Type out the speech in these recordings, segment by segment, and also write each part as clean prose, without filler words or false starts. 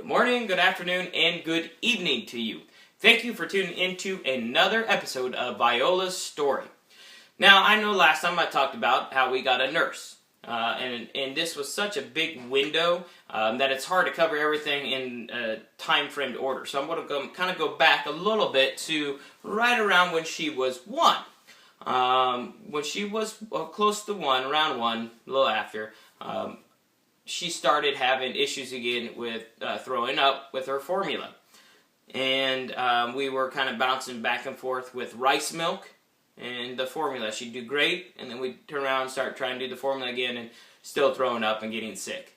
morning, good afternoon, and good evening to you. Thank you for tuning into another episode of Viola's story. Now, I know last time I talked about how we got a nurse, and this was such a big window that it's hard to cover everything in time-framed order. So I'm going to kind of go back a little bit to right around when she was 1. When she was close to 1, around 1, a little after, she started having issues again with throwing up with her formula. And we were kind of bouncing back and forth with rice milk and the formula. She'd do great, and then we'd turn around and start trying to do the formula again and still throwing up and getting sick.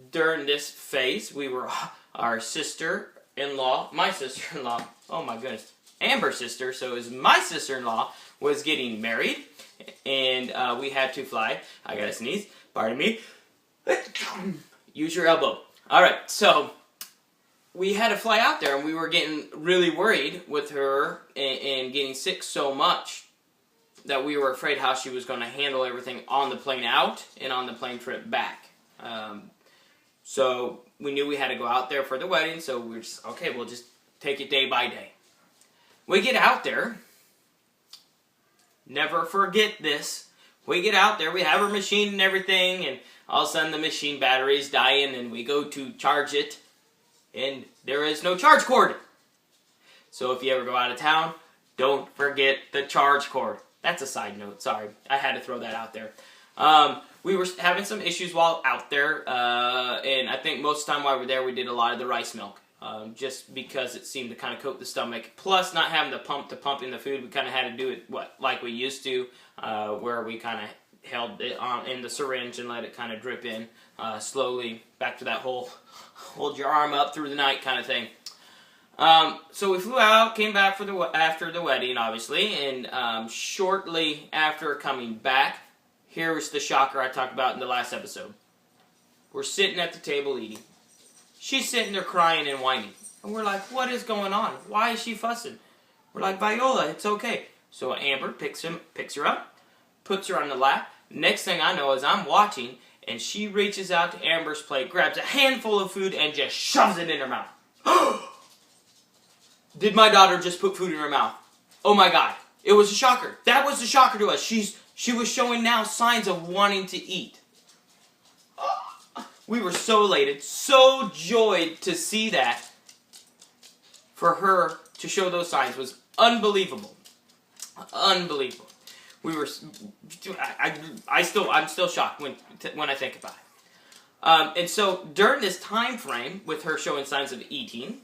During this phase, we were our sister-in-law, my sister-in-law, oh my goodness, Amber's sister, so it was my sister-in-law, was getting married, and we had to fly. I gotta sneeze, pardon me. Use your elbow. Alright, so we had to fly out there, and we were getting really worried with her and getting sick so much that we were afraid how she was going to handle everything on the plane out and on the plane trip back. So we knew we had to go out there for the wedding, so we were just, okay, we'll just take it day by day. We get out there. Never forget this. We get out there, we have our machine and everything, and all of a sudden the machine battery is dying, and we go to charge it, and there is no charge cord. So if you ever go out of town, don't forget the charge cord. That's a side note, sorry. I had to throw that out there. We were having some issues while out there, and I think most of the time while we were there, we did a lot of the rice milk. Just because it seemed to kind of coat the stomach. Plus, not having the pump in the food, we kind of had to do it like we used to, where we kind of held it in the syringe and let it kind of drip in slowly, back to that whole hold your arm up through the night kind of thing. So we flew out, came back after the wedding, obviously, and shortly after coming back, here's the shocker I talked about in the last episode. We're sitting at the table eating. She's sitting there crying and whining. And we're like, what is going on? Why is she fussing? We're like, Viola, it's okay. So Amber picks her up, puts her on the lap. Next thing I know is I'm watching, and she reaches out to Amber's plate, grabs a handful of food, and just shoves it in her mouth. Did my daughter just put food in her mouth? Oh my God. It was a shocker. That was a shocker to us. She was showing now signs of wanting to eat. We were so elated, so joyed to see that. For her to show those signs was unbelievable. Unbelievable. We were, I'm still shocked when I think about it. And so during this time frame, with her showing signs of eating,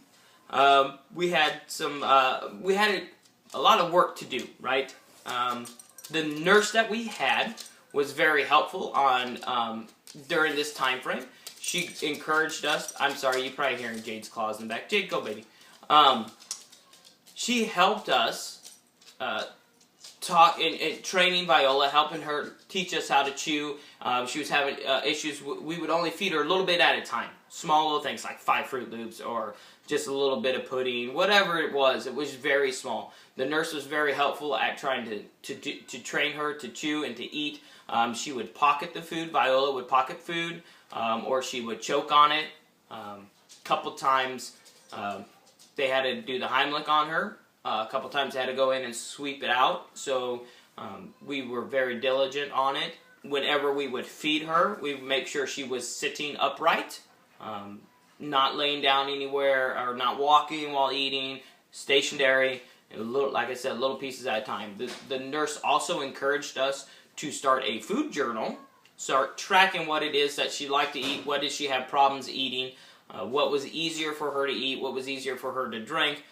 we had a lot of work to do, right? The nurse that we had was very helpful on during this time frame. She encouraged us. I'm sorry, you're probably hearing Jade's claws in the back. Jade, go baby. She helped us talk and training Viola, helping her teach us how to chew. She was having issues. We would only feed her a little bit at a time. Small little things like 5 Fruit Loops or just a little bit of pudding, whatever it was. It was very small. The nurse was very helpful at trying to train her to chew and to eat. She would pocket the food. Viola would pocket food, or she would choke on it. Couple times they had to do the Heimlich on her. A couple times they had to go in and sweep it out. So we were very diligent on it. Whenever we would feed her, we would make sure she was sitting upright, not laying down anywhere, or not walking while eating, stationary. Like I said, little pieces at a time. The nurse also encouraged us to start a food journal, start tracking what it is that she liked to eat, what did she have problems eating, what was easier for her to eat, what was easier for her to drink.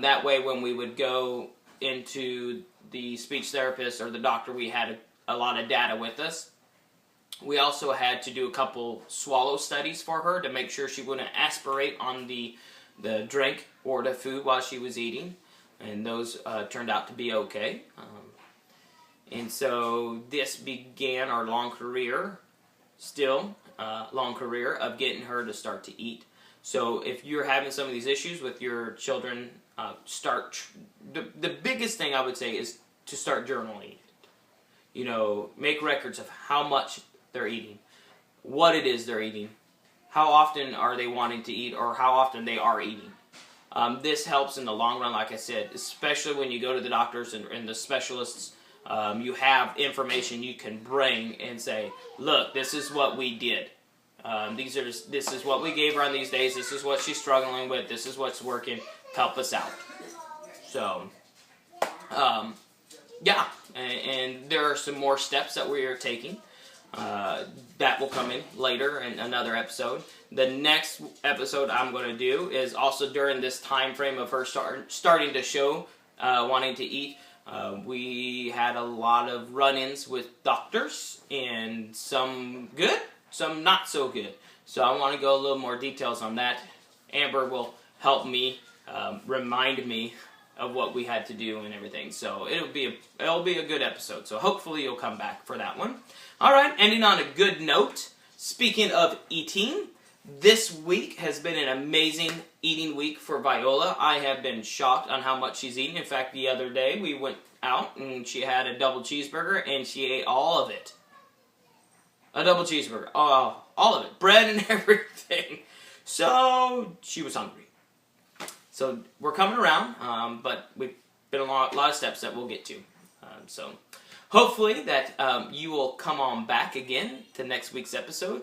That way when we would go into the speech therapist or the doctor, we had a lot of data with us. We also had to do a couple swallow studies for her to make sure she wouldn't aspirate on the drink or the food while she was eating. And those turned out to be okay. And so this began our long career of getting her to start to eat. So if you're having some of these issues with your children, the biggest thing I would say is to start journaling. You know, make records of how much they're eating, what it is they're eating, how often are they wanting to eat or how often they are eating. This helps in the long run, like I said, especially when you go to the doctors and the specialists. You have information you can bring and say, look, this is what we did. This is what we gave her on these days. This is what she's struggling with. This is what's working. Help us out. So, yeah, and there are some more steps that we are taking. That will come in later in another episode. The next episode I'm going to do is also during this time frame of her starting to show wanting to eat. We had a lot of run-ins with doctors, and some good, some not so good. So I want to go a little more details on that. Amber will help me remind me of what we had to do and everything. So it'll be a good episode. So hopefully you'll come back for that one. All right, ending on a good note. Speaking of eating, this week has been an amazing eating week for Viola. I have been shocked on how much she's eaten. In fact, the other day we went out and she had a double cheeseburger and she ate all of it. A double cheeseburger. All of it. Bread and everything. So she was hungry. So we're coming around, but we've been a lot of steps that we'll get to. So hopefully that you will come on back again to next week's episode.